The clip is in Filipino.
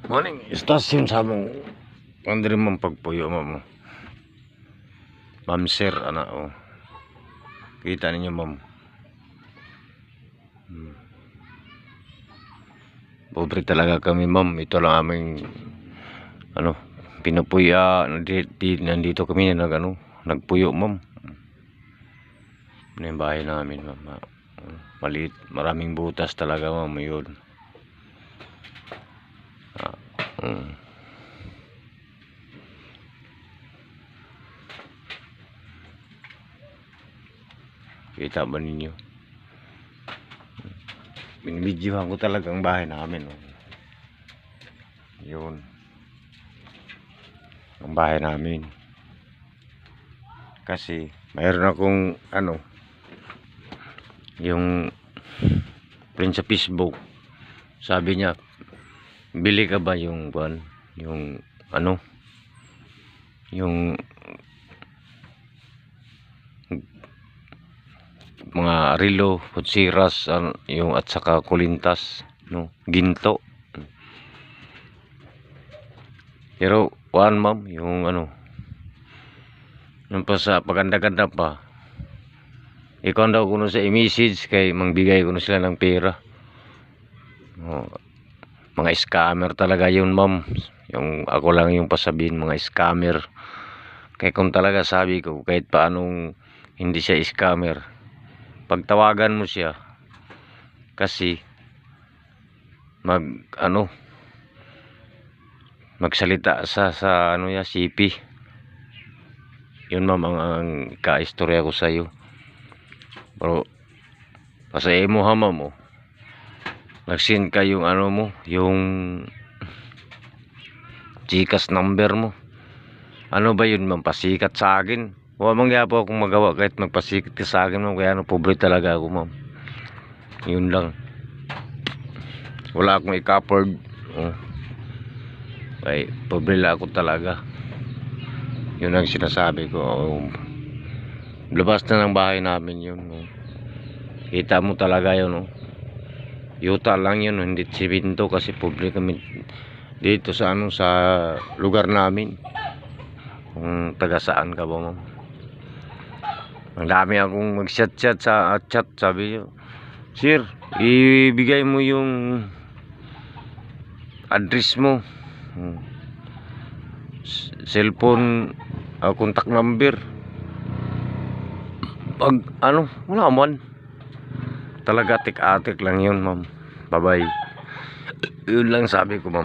Morning, istasyon sa mong pandiri mong pagpuyo mo. Ma'am sir, ana o. Kita ninyo ma'am. Pobre talaga kami ma'am. Ito lang aming pinupuya. Nandito kami na nagpuyo ma'am. Ano yung bahay namin ma'am. Maliit, maraming butas talaga ma'am. Yun. Kita ba ninyo? Binibidyohan ko talaga ang bahay namin. Yun. Ang bahay namin. Kasi mayroon akong yung friend sa Facebook. Sabi niya, bili ka ba yung yung mga relo, kutsiras, yung at saka kulintas, ginto. Pero ma'am, yung pa sa paganda-ganda pa. Ikaw daw kuno sa i-message kay mangbigay kuno sila ng pera. Mga scammer talaga yun ma'am. Yung ako lang yung pasabihin, mga scammer. Kaya kung talaga sabi ko, kahit paanong hindi siya scammer, pagtawagan mo siya kasi magsalita sa CP. Yun ma'am ang ka-istorya ko sa iyo. Pero pasahin mo ha ma'am. Nag-send ka yung yung Gcash number mo. Ano ba yun ma'am? Pasikat sa akin. Wala mangyapo akong magawa kahit magpasikat ka sa akin ma'am. Kaya pobre talaga ako ma'am. Yun lang. Wala akong i-covered. Ay, pobre lang ako talaga. Yun ang sinasabi ko. Labas na ng bahay namin yun. Kita mo talaga yun. Yuta lang yun. Hindi simento kasi pobre kami dito sa sa lugar namin. Kung taga saan ka ba ma'am? Ang dami akong mag-chat sa chat. Sabi nyo, sir, ibigay mo yung address mo, cellphone, contact number. Pag wala man. Talaga atik-atik lang yun ma'am. Bye bye. Yun lang sabi ko ma'am.